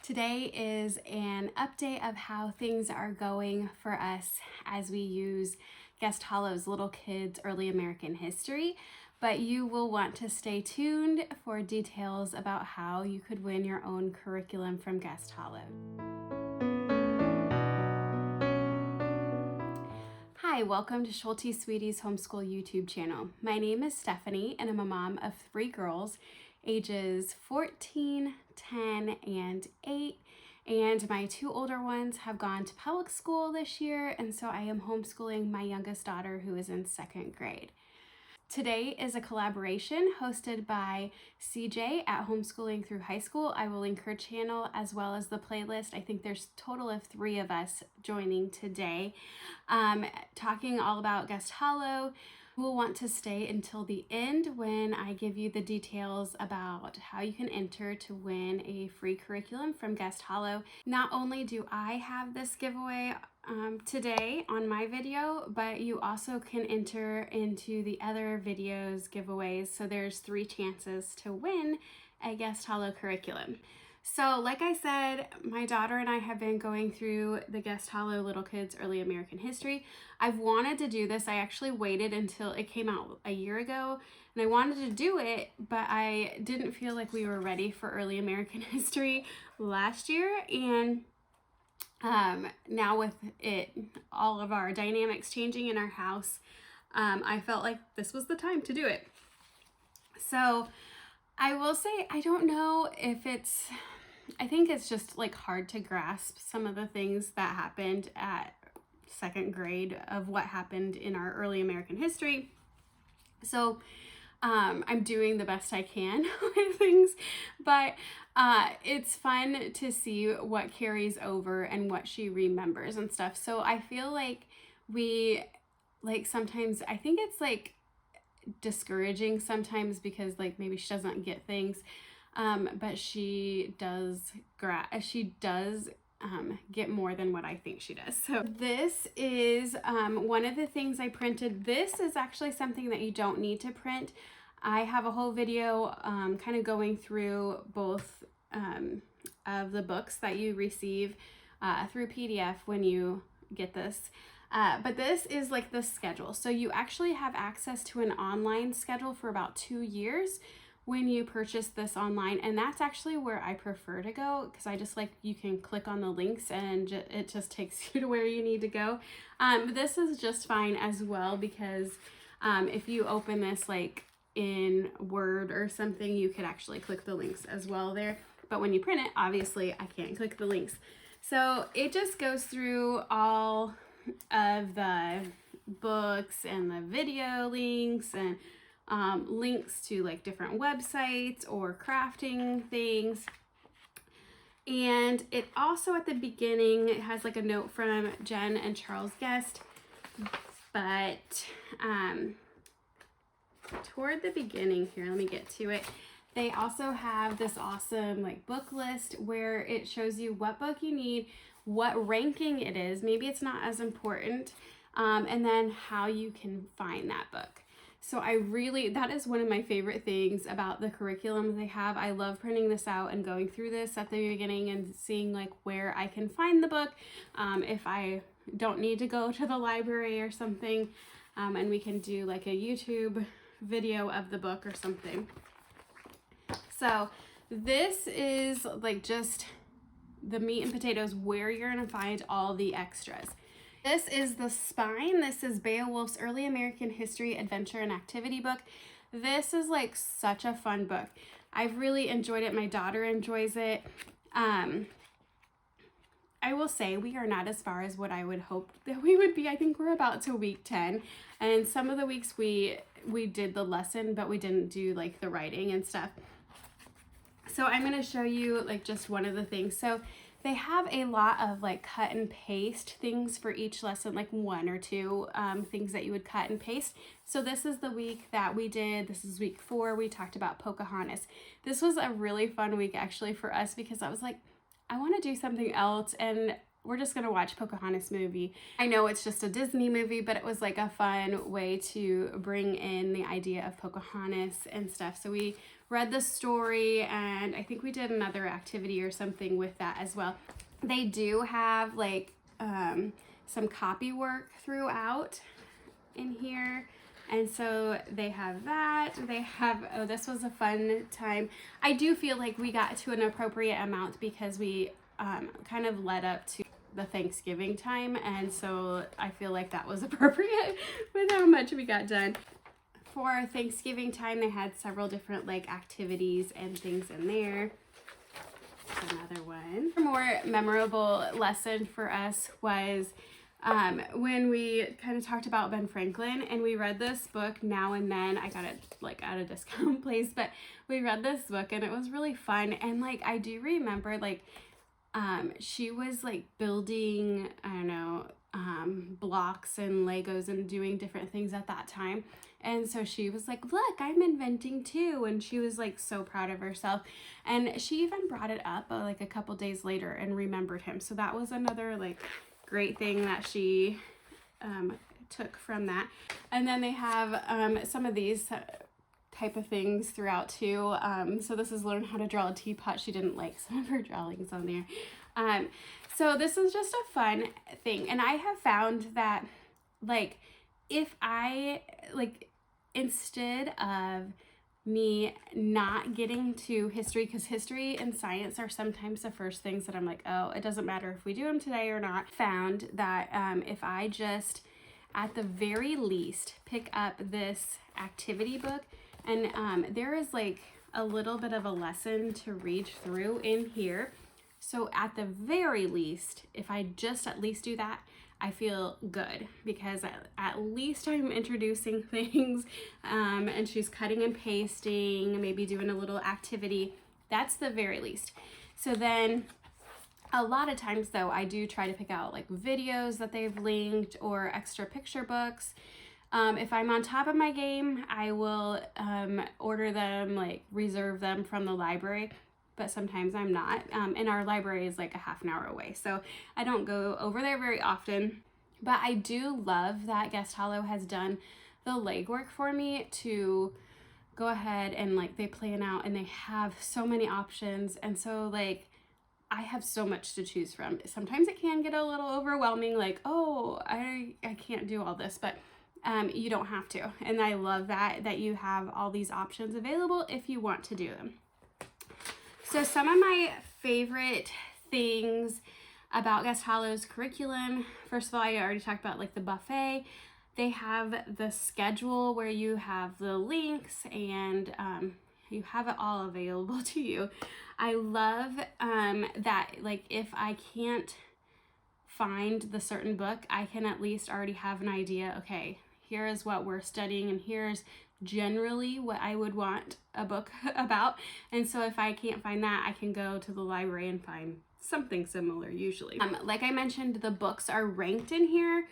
Today is an update of how things are going for us as we use Guest Hollow's Little Kids Early American History, but you will want to stay tuned for details about how you could win your own curriculum from Guest Hollow. Hi, welcome to Schulte Sweetie's Homeschool YouTube channel. My name is Stephanie and I'm a mom of 3 girls, ages 14, 10, and 8. And my 2 older ones have gone to public school this year, and so I am homeschooling my youngest daughter who is in 2nd grade. Today is a collaboration hosted by CJ at Homeschooling Through High School. I will link her channel as well as the playlist. I think there's a total of 3 of us joining today, talking all about Guest Hollow. We'll want to stay until the end when I give you the details about how you can enter to win a free curriculum from Guest Hollow. Not only do I have this giveaway today on my video, but you also can enter into the other videos giveaways. So there's 3 chances to win a Guest Hollow curriculum. So like I said, my daughter and I have been going through the Guest Hollow Little Kids Early American History. I've wanted to do this. I actually waited until it came out a year ago and I wanted to do it, but I didn't feel like we were ready for Early American History last year. And now with all of our dynamics changing in our house, I felt like this was the time to do it. So I will say, I don't know if I think it's just like hard to grasp some of the things that happened at 2nd grade of what happened in our early American history. So I'm doing the best I can with things, but it's fun to see what carries over and what she remembers and stuff. So I feel like sometimes, I think it's like discouraging sometimes because like maybe she doesn't get things, but she does get more than what I think she does. So this is one of the things I printed. This is actually something that you don't need to print. I have a whole video kind of going through both of the books that you receive through PDF when you get this. But this is like the schedule. So you actually have access to an online schedule for about 2 years when you purchase this online. And that's actually where I prefer to go because I just like, you can click on the links and it just takes you to where you need to go. But this is just fine as well because if you open this like in Word or something, you could actually click the links as well there. But when you print it, obviously I can't click the links. So it just goes through all of the books and the video links and links to like different websites or crafting things. And it also at the beginning, it has like a note from Jen and Charles Guest, but toward the beginning here, let me get to it. They also have this awesome like book list where it shows you what book you need, what ranking it is, maybe it's not as important, and then how you can find that book. So that is one of my favorite things about the curriculum they have. I love printing this out and going through this at the beginning and seeing like where I can find the book, if I don't need to go to the library or something, and we can do like a YouTube video of the book or something. So this is like just the meat and potatoes where you're gonna find all the extras. This is the spine. This is Beowulf's Early American History Adventure and Activity book. This is like such a fun book. I've really enjoyed it. My daughter enjoys it. I will say we are not as far as what I would hope that we would be. I think we're about to week 10, and some of the weeks we did the lesson, but we didn't do like the writing and stuff. So I'm going to show you like just one of the things. So they have a lot of like cut and paste things for each lesson, like 1 or 2 things that you would cut and paste. So this is the week that we did. This is week 4. We talked about Pocahontas. This was a really fun week actually for us because I was like, I want to do something else and we're just going to watch Pocahontas movie. I know it's just a Disney movie, but it was like a fun way to bring in the idea of Pocahontas and stuff. So we read the story, and I think we did another activity or something with that as well. They do have like some copy work throughout in here. And so they have that. They have, oh, this was a fun time. I do feel like we got to an appropriate amount because we kind of led up to the Thanksgiving time. And so I feel like that was appropriate with how much we got done. For Thanksgiving time, they had several different like activities and things in there. Another one. A more memorable lesson for us was when we kind of talked about Ben Franklin, and we read this book Now and Then. I got it like at a discount place, but we read this book and it was really fun. And like I do remember like she was like building, I don't know, blocks and Legos and doing different things at that time. And so she was like, look, I'm inventing too. And she was like so proud of herself. And she even brought it up like a couple days later and remembered him. So that was another like great thing that she took from that. And then they have some of these type of things throughout too. So this is learn how to draw a teapot. She didn't like some of her drawings on there. So this is just a fun thing. And I have found that like if I like instead of me not getting to history, because history and science are sometimes the first things that I'm like, oh, it doesn't matter if we do them today or not. Found that if I just at the very least pick up this activity book, and there is like a little bit of a lesson to read through in here. So at the very least, if I just at least do that, I feel good because at least I'm introducing things and she's cutting and pasting, maybe doing a little activity. That's the very least. So then a lot of times though, I do try to pick out like videos that they've linked or extra picture books. If I'm on top of my game, I will order them, like reserve them from the library. But sometimes I'm not. And our library is like a half an hour away. So I don't go over there very often. But I do love that Guest Hollow has done the legwork for me to go ahead and like they plan out and they have so many options. And so like I have so much to choose from. Sometimes it can get a little overwhelming, like, oh, I can't do all this, but you don't have to. And I love that you have all these options available if you want to do them. So some of my favorite things about Guest Hollow's curriculum, first of all, I already talked about like the buffet. They have the schedule where you have the links and you have it all available to you. I love that like if I can't find the certain book, I can at least already have an idea, okay, here is what we're studying and here's generally what I would want a book about. And so if I can't find that, I can go to the library and find something similar usually. Like I mentioned, the books are ranked in here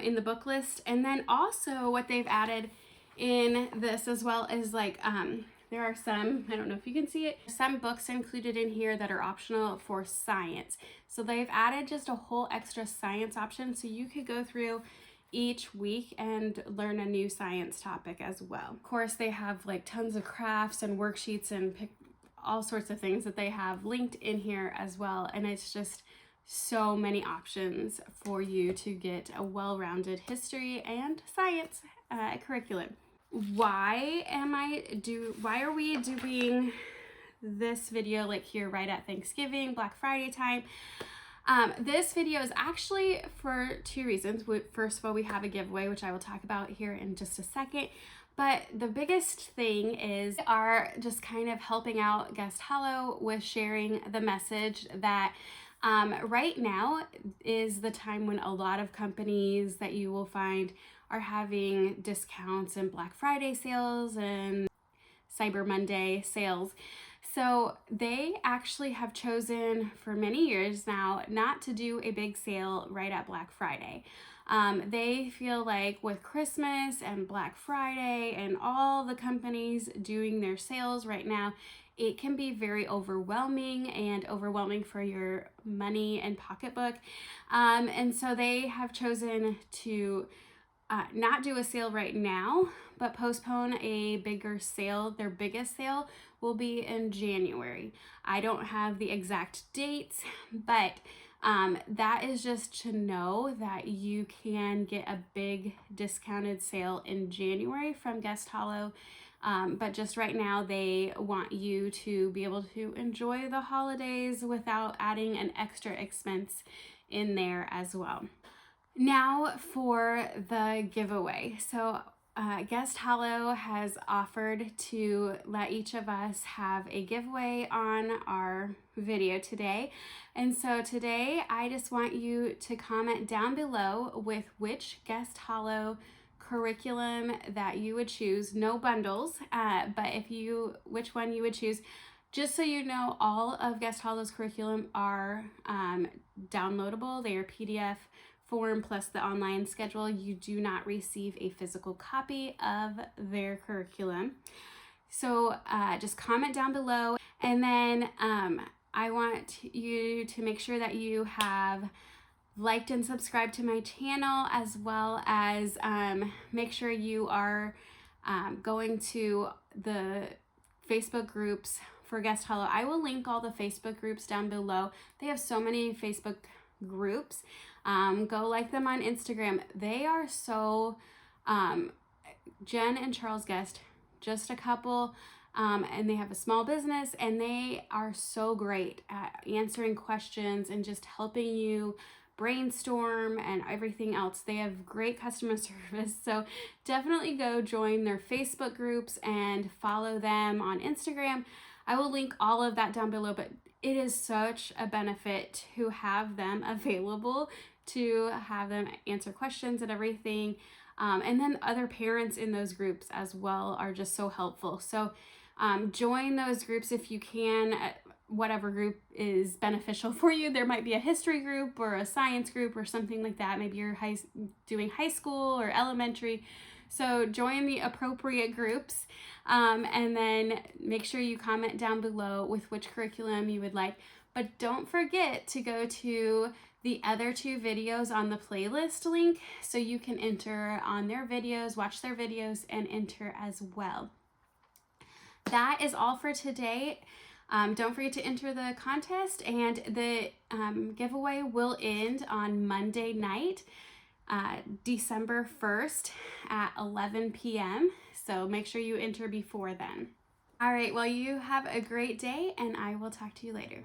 in the book list. And then also what they've added in this as well is like there are some, I don't know if you can see it, some books included in here that are optional for science. So they've added just a whole extra science option so you could go through each week and learn a new science topic as well. Of course, they have like tons of crafts and worksheets and all sorts of things that they have linked in here as well. And it's just so many options for you to get a well-rounded history and science curriculum. Why are we doing this video like here right at Thanksgiving, Black Friday time? This video is actually for two reasons. First of all, we have a giveaway, which I will talk about here in just a second. But the biggest thing is are just kind of helping out Guest Hollow with sharing the message that right now is the time when a lot of companies that you will find are having discounts and Black Friday sales and Cyber Monday sales. So they actually have chosen for many years now not to do a big sale right at Black Friday. They feel like with Christmas and Black Friday and all the companies doing their sales right now, it can be very overwhelming for your money and pocketbook. And so they have chosen to not do a sale right now, but postpone a bigger sale. Their biggest sale will be in January. I don't have the exact dates, but that is just to know that you can get a big discounted sale in January from Guest Hollow. But just right now, they want you to be able to enjoy the holidays without adding an extra expense in there as well. Now for the giveaway. So Guest Hollow has offered to let each of us have a giveaway on our video today. And so today I just want you to comment down below with which Guest Hollow curriculum that you would choose. No bundles, but which one you would choose. Just so you know, all of Guest Hollow's curriculum are downloadable. They are PDF form plus the online schedule. You do not receive a physical copy of their curriculum. So just comment down below, and then I want you to make sure that you have liked and subscribed to my channel, as well as make sure you are going to the Facebook groups for Guest Hollow. I will link all the Facebook groups down below. They have so many Facebook groups. Go like them on Instagram. They are so, Jen and Charles Guest, just a couple, and they have a small business, and they are so great at answering questions and just helping you brainstorm and everything else. They have great customer service, so definitely go join their Facebook groups and follow them on Instagram. I will link all of that down below, but it is such a benefit to have them available, to have them answer questions and everything. And then other parents in those groups as well are just so helpful. So join those groups if you can, whatever group is beneficial for you. There might be a history group or a science group or something like that. Maybe you're doing high school or elementary. So join the appropriate groups, and then make sure you comment down below with which curriculum you would like. But don't forget to go to the other two videos on the playlist link so you can enter on their videos, watch their videos, and enter as well. That is all for today. Don't forget to enter the contest, and the giveaway will end on Monday night, December 1st at 11 p.m. So make sure you enter before then. All right, well, you have a great day, and I will talk to you later.